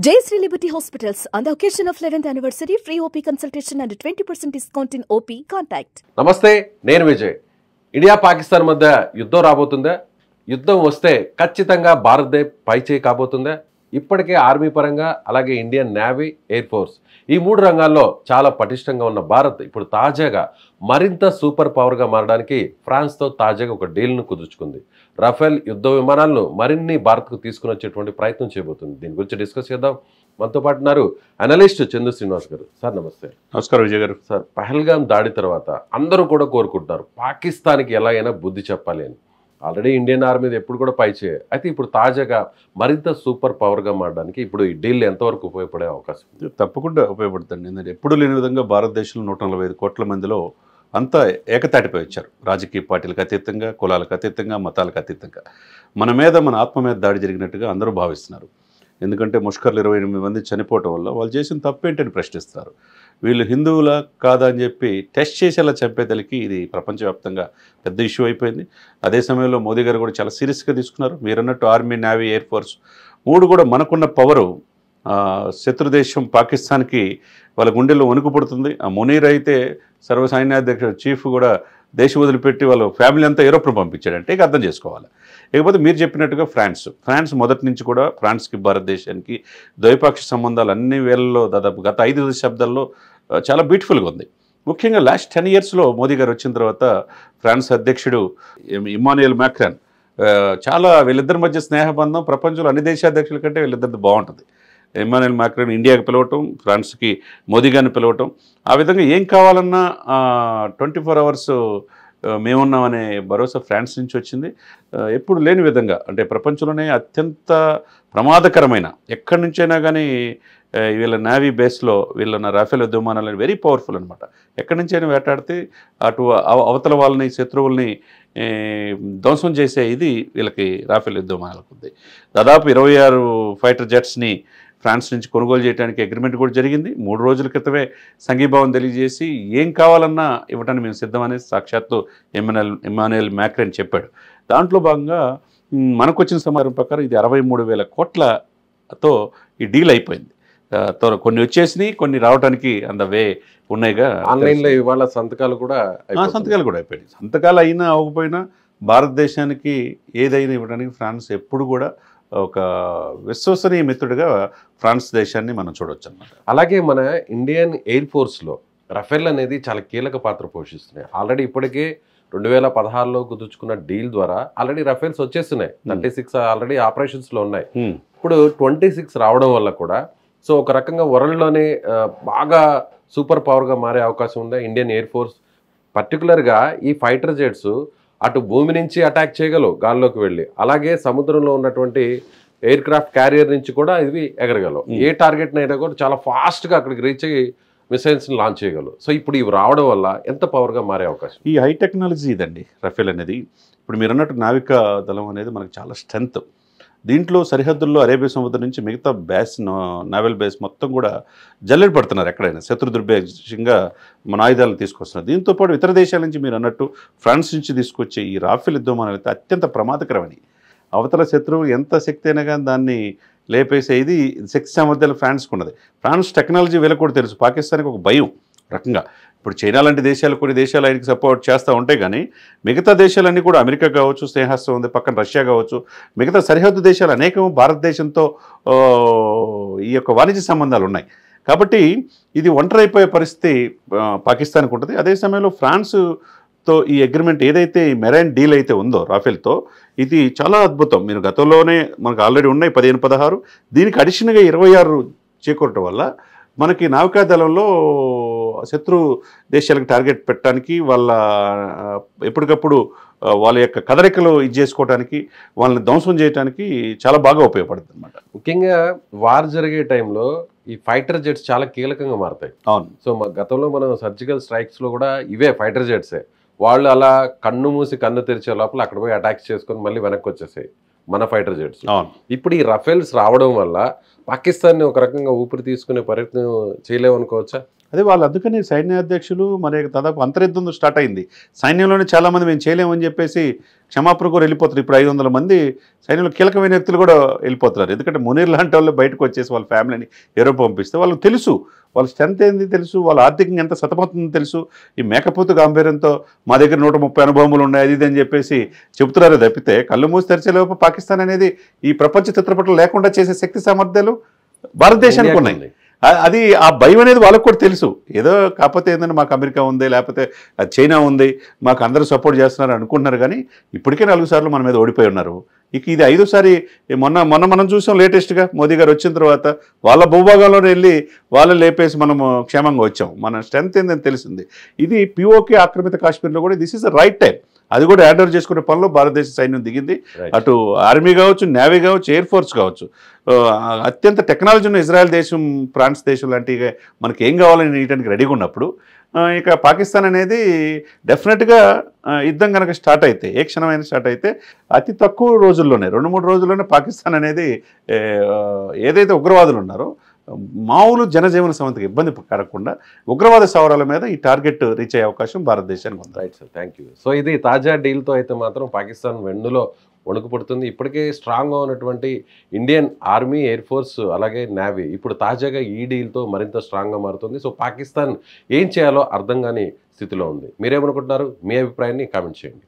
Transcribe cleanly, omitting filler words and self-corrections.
Jayashree Liberty Hospitals, on the occasion of 11th anniversary, free OP consultation and 20% discount in OP. Contact. నమస్తే, నేను Vijay. India Pakistan మధ్య యుద్ధం రాబోతుందా? యుద్ధం వస్తే ఖచ్చితంగా భారత్దే పైచేయి కాబోతుందా? ఇప్పటికే ఆర్మీ పరంగా అలాగే ఇండియన్ నేవీ, ఎయిర్ ఫోర్స్ ఈ మూడు రంగాల్లో చాలా పటిష్టంగా ఉన్న భారత్ ఇప్పుడు తాజాగా మరింత సూపర్ పవర్గా మారడానికి ఫ్రాన్స్తో తాజాగా ఒక డీల్ను కుదుర్చుకుంది. రఫేల్ యుద్ధ విమానాలను మరిన్ని భారత్కు తీసుకుని వచ్చేటువంటి ప్రయత్నం చేయబోతుంది. దీని గురించి డిస్కస్ చేద్దాం. మనతో పాటు ఉన్నారు అనలిస్ట్ చందు శ్రీనివాస్ గారు. సార్ నమస్తే. నమస్కారం విజయ్ గారు. సార్, పహల్గాం దాడి తర్వాత అందరూ కూడా కోరుకుంటున్నారు పాకిస్తాన్కి ఎలా అయినా బుద్ధి చెప్పాలి అని. ఆల్రెడీ ఇండియన్ ఆర్మీ ఎప్పుడు కూడా పైచేయ, అయితే ఇప్పుడు తాజాగా మరింత సూపర్ పవర్గా మారడానికి ఇప్పుడు ఈ డీల్ ఎంతవరకు ఉపయోగపడే అవకాశం? తప్పకుండా ఉపయోగపడుతుంది. ఎందుకంటే ఎప్పుడు లేని విధంగా భారతదేశంలో 145 కోట్ల మందిలో అంతా ఏకతాటిపై వచ్చారు. రాజకీయ పార్టీలకు అతీతంగా, కులాలకు అతీతంగా, మతాలకు అతీతంగా మన ఆత్మ మీద దాడి జరిగినట్టుగా అందరూ భావిస్తున్నారు. ఎందుకంటే ముష్కర్లు 28 మంది చనిపోవటం వల్ల వాళ్ళు చేసిన తప్పేంటని ప్రశ్నిస్తారు. వీళ్ళు హిందువులా కాదా అని చెప్పి టెస్ట్ చేసేలా చంపేతలకి ఇది ప్రపంచవ్యాప్తంగా పెద్ద ఇష్యూ అయిపోయింది. అదే సమయంలో మోదీ గారు కూడా చాలా సీరియస్గా తీసుకున్నారు. మీరన్నట్టు ఆర్మీ, నేవీ, ఎయిర్ ఫోర్స్ మూడు కూడా మనకున్న పవరు శత్రుదేశం పాకిస్తాన్కి వాళ్ళ గుండెల్లో వణుకు పుడుతుంది. ఆ మునీర్ అయితే సర్వసైన్యాధ్యక్షుడు చీఫ్ కూడా దేశం వదిలిపెట్టి వాళ్ళ ఫ్యామిలీ అంతా యూరోప్ను పంపించాడంటే ఇక అర్థం చేసుకోవాలి. ఇకపోతే మీరు చెప్పినట్టుగా ఫ్రాన్స్ మొదటి నుంచి కూడా ఫ్రాన్స్కి భారతదేశానికి ద్వైపాక్షిక సంబంధాలు అన్ని వేళల్లో దాదాపు గత 5 దశాబ్దాల్లో చాలా బ్యూటిఫుల్గా ఉంది. ముఖ్యంగా లాస్ట్ 10 ఇయర్స్లో మోదీ గారు వచ్చిన తర్వాత ఫ్రాన్స్ అధ్యక్షుడు ఇమ్మాన్యుయల్ మ్యాక్రాన్ చాలా వీళ్ళిద్దరి మధ్య స్నేహబంధం ప్రపంచంలో అన్ని దేశాధ్యక్షుల కంటే వీళ్ళిద్దరిది బాగుంటుంది. ఇమ్మాన్యుయల్ మ్యాక్రాన్ ఇండియాకి పిలవటం, ఫ్రాన్స్కి మోదీ గారిని పిలవటం, ఆ విధంగా ఏం కావాలన్నా 24 అవర్స్ మేమున్నామనే భరోసా ఫ్రాన్స్ నుంచి వచ్చింది. ఎప్పుడు లేని విధంగా అంటే ప్రపంచంలోనే అత్యంత ప్రమాదకరమైన ఎక్కడి నుంచైనా కానీ వీళ్ళ నేవీ బేస్లో వీళ్ళ రాఫెల్ యుద్ధ విమానాలు వెరీ పవర్ఫుల్ అనమాట. ఎక్కడి నుంచైనా వేటాడితే అటు అవతల వాళ్ళని, శత్రువుల్ని ధ్వంసం చేసే ఇది వీళ్ళకి రాఫెల్ యుద్ధ విమానాలకు ఉంది. దాదాపు 26 ఫైటర్ జెట్స్ని ఫ్రాన్స్ నుంచి కొనుగోలు చేయడానికి అగ్రిమెంట్ కూడా జరిగింది. 3 రోజుల క్రితమే సంఘీభావం తెలియజేసి ఏం కావాలన్నా ఇవ్వడానికి మేము సిద్ధమనేసి సాక్షాత్తు ఇమ్మాన్యుయల్ మ్యాక్రాన్ చెప్పాడు. దాంట్లో భాగంగా మనకు వచ్చిన సమాచారం ప్రకారం ఇది 63,000 కోట్లతో ఈ డీల్ అయిపోయింది. కొన్ని వచ్చేసినాయి, కొన్ని రావడానికి అంత వే ఉన్నాయిగా. ఆన్లైన్లో ఇవాళ సంతకాలు కూడా అయిపోయాయి. సంతకాలు అయినా అవ్వకపోయినా భారతదేశానికి ఏదైనా ఇవ్వడానికి ఫ్రాన్స్ ఎప్పుడు కూడా ఒక విశ్వసనీయ మిత్రుడిగా ఫ్రాన్స్ దేశాన్ని మనం చూడవచ్చు అన్నమాట. అలాగే మన ఇండియన్ ఎయిర్ ఫోర్స్లో రఫేల్ అనేది చాలా కీలక పాత్ర పోషిస్తున్నాయి. ఆల్రెడీ ఇప్పటికే 2016లో కుదుర్చుకున్న డీల్ ద్వారా ఆల్రెడీ రఫేల్స్ వచ్చేస్తున్నాయి. 36 ఆల్రెడీ ఆపరేషన్స్లో ఉన్నాయి. ఇప్పుడు 26 రావడం వల్ల కూడా సో ఒక రకంగా వరల్డ్లోనే బాగా సూపర్ పవర్గా మారే అవకాశం ఉందా ఇండియన్ ఎయిర్ ఫోర్స్? పర్టికులర్గా ఈ ఫైటర్ జెట్స్ అటు భూమి నుంచి అటాక్ చేయగలవు, గాల్లోకి వెళ్ళి, అలాగే సముద్రంలో ఉన్నటువంటి ఎయిర్ క్రాఫ్ట్ క్యారియర్ నుంచి కూడా ఇవి ఎగరగలవు. ఏ టార్గెట్ని అయినా కూడా చాలా ఫాస్ట్గా అక్కడికి రీచ్ అయ్యి మిసైల్స్ని లాంచ్ చేయగలవు. సో ఇప్పుడు ఇవి రావడం వల్ల ఎంత పవర్గా మారే అవకాశం? ఈ హై టెక్నాలజీ ఇదండి రఫేల్ అనేది. ఇప్పుడు మీరు అన్నట్టు నావికా దళం అనేది మనకు చాలా స్ట్రెంత్. దీంట్లో సరిహద్దుల్లో అరేబియా సముద్రం నుంచి మిగతా నావల్ బేస్ మొత్తం కూడా జల్లెడ పడుతున్నారు. ఎక్కడైనా శత్రు దుర్భేషంగా మన ఆయుధాలను తీసుకొస్తున్నారు. దీంతోపాటు ఇతర దేశాల నుంచి మీరు అన్నట్టు ఫ్రాన్స్ నుంచి తీసుకొచ్చే ఈ రాఫెల్ యుద్ధ విమానాలు అయితే అత్యంత ప్రమాదకరమని, అవతల శత్రువు ఎంత శక్తి అయినా కానీ దాన్ని లేపేసే ఇది శక్తి సామర్థ్యాలు ఫ్రాన్స్కి ఉన్నది. ఫ్రాన్స్ టెక్నాలజీ వీళ్ళకి కూడా తెలుసు. పాకిస్తాన్కి ఒక భయం రకంగా. ఇప్పుడు చైనా లాంటి దేశాలు, కొన్ని దేశాలు ఆయనకి సపోర్ట్ చేస్తూ ఉంటాయి, కానీ మిగతా దేశాలన్నీ కూడా అమెరికా కావచ్చు, స్నేహస్తం ఉంది, పక్కన రష్యా కావచ్చు, మిగతా సరిహద్దు దేశాలు అనేకం భారతదేశంతో ఈ యొక్క వాణిజ్య సంబంధాలు ఉన్నాయి. కాబట్టి ఇది ఒంటరైపోయే పరిస్థితి పాకిస్తాన్కి ఉంటుంది. అదే సమయంలో ఫ్రాన్స్తో ఈ అగ్రిమెంట్ ఏదైతే ఈ మెరైన్ డీల్ అయితే ఉందో రాఫెల్తో, ఇది చాలా అద్భుతం. మీరు గతంలోనే మనకు ఆల్రెడీ ఉన్నాయి 15, 16, దీనికి అడిషనల్గా 26 చేకూరటం వల్ల మనకి నావికాదళంలో శత్రు దేశాలకు టార్గెట్ పెట్టడానికి, వాళ్ళ ఎప్పటికప్పుడు వాళ్ళ యొక్క కదలికలు ఇది చేసుకోవడానికి, వాళ్ళని ధ్వంసం చేయడానికి చాలా బాగా ఉపయోగపడుతుంది అనమాట. ముఖ్యంగా వార్ జరిగే టైంలో ఈ ఫైటర్ జెట్స్ చాలా కీలకంగా మారుతాయి. అవును. సో గతంలో మనం సర్జికల్ స్ట్రైక్స్లో కూడా ఇవే ఫైటర్ జెట్సే. వాళ్ళు అలా కన్ను మూసి కన్ను తెరిచే లోపల అక్కడ పోయి అటాక్స్ చేసుకొని మళ్ళీ వెనక్కి వచ్చేసాయి మన ఫైటర్ జెట్స్. అవును. ఇప్పుడు ఈ రఫేల్స్ రావడం వల్ల పాకిస్తాన్ని ఒక రకంగా ఊపిరి తీసుకునే ప్రయత్నం చేయలేమనుకోవచ్చా? అదే వాళ్ళు అందుకని సైన్యాధ్యక్షులు మరి దాదాపు అంతర్యుద్ధం స్టార్ట్ అయింది. సైన్యంలోనే చాలామంది మేము చేయలేమని చెప్పేసి క్షమాపణ కూడా వెళ్ళిపోతారు. ఇప్పుడు 500 మంది సైన్యంలో కీలకమైన వ్యక్తులు కూడా వెళ్ళిపోతున్నారు. ఎందుకంటే మునీర్ లాంటి వాళ్ళు బయటకు వచ్చేసి వాళ్ళ ఫ్యామిలీని యూరోప్ పంపిస్తే వాళ్ళకి తెలుసు వాళ్ళ స్ట్రెంత్ ఏంది తెలుసు, వాళ్ళ ఆర్థికంగా ఎంత సతమవుతుందో తెలుసు. ఈ మేకపోతు గాంభీర్యంతో మా దగ్గర 130 అనుభవములు ఉన్నాయి అది ఇది అని చెప్పేసి చెబుతున్నారు తప్పితే కళ్ళు మూసి తెరిచేలోపు పాకిస్తాన్ అనేది ఈ ప్రపంచ చిత్రపటం లేకుండా చేసే శక్తి సామర్థ్యాలు భారతదేశానికి ఉన్నాయి. అది ఆ భయం అనేది వాళ్ళకు కూడా తెలుసు. ఏదో కాకపోతే ఏంటంటే మాకు అమెరికా ఉంది, లేకపోతే చైనా ఉంది, మాకు అందరూ సపోర్ట్ చేస్తున్నారు అనుకుంటున్నారు. కానీ ఇప్పటికే 4 సార్లు మన మీద ఓడిపోయి ఉన్నారు. ఇక ఇది 5సారి. మొన్న మనం చూసాం లేటెస్ట్గా మోదీ గారు వచ్చిన తర్వాత వాళ్ళ భూభాగంలో వెళ్ళి వాళ్ళని లేపేసి మనము క్షేమంగా వచ్చాం. మన స్ట్రెంత్ ఏందని తెలిసింది. ఇది పిఓకే ఆక్రమిత కాశ్మీర్లో కూడా this is the right time. అది కూడా హ్యాండ్ ఓవర్ చేసుకునే పనిలో భారతదేశ సైన్యం దిగింది. అటు ఆర్మీ కావచ్చు, నేవీ కావచ్చు, ఎయిర్ ఫోర్స్ కావచ్చు. అత్యంత టెక్నాలజీ ఉన్న ఇజ్రాయెల్ దేశం, ఫ్రాన్స్ దేశం లాంటివి మనకి ఏం కావాలని నీయడానికి రెడీగా ఉన్నప్పుడు ఇక పాకిస్తాన్ అనేది డెఫినెట్గా యుద్ధం కనుక స్టార్ట్ అయితే, ఏ క్షణమైనా స్టార్ట్ అయితే అతి తక్కువ రోజుల్లోనే 2-3 రోజుల్లోనే పాకిస్తాన్ అనేది ఏదైతే ఉగ్రవాదులు ఉన్నారో మామూలు జనజీవన సమస్యకి ఇబ్బంది కలగకుండా ఉగ్రవాద స్థావరాల మీద ఈ టార్గెట్ రీచ్ అయ్యే అవకాశం భారతదేశానికి ఉంది. Right sir, thank you. So ఇది తాజా డీల్తో అయితే మాత్రం పాకిస్తాన్ వెన్నులో వణుకు పుడుతుంది. ఇప్పటికే స్ట్రాంగ్గా ఉన్నటువంటి ఇండియన్ ఆర్మీ, ఎయిర్ ఫోర్స్, అలాగే నేవీ ఇప్పుడు తాజాగా ఈ డీల్తో మరింత స్ట్రాంగ్గా మారుతుంది. సో పాకిస్తాన్ ఏం చేయాలో అర్థం కాని స్థితిలో ఉంది. మీరేమనుకుంటున్నారు? మీ అభిప్రాయాన్ని కామెంట్ చేయండి.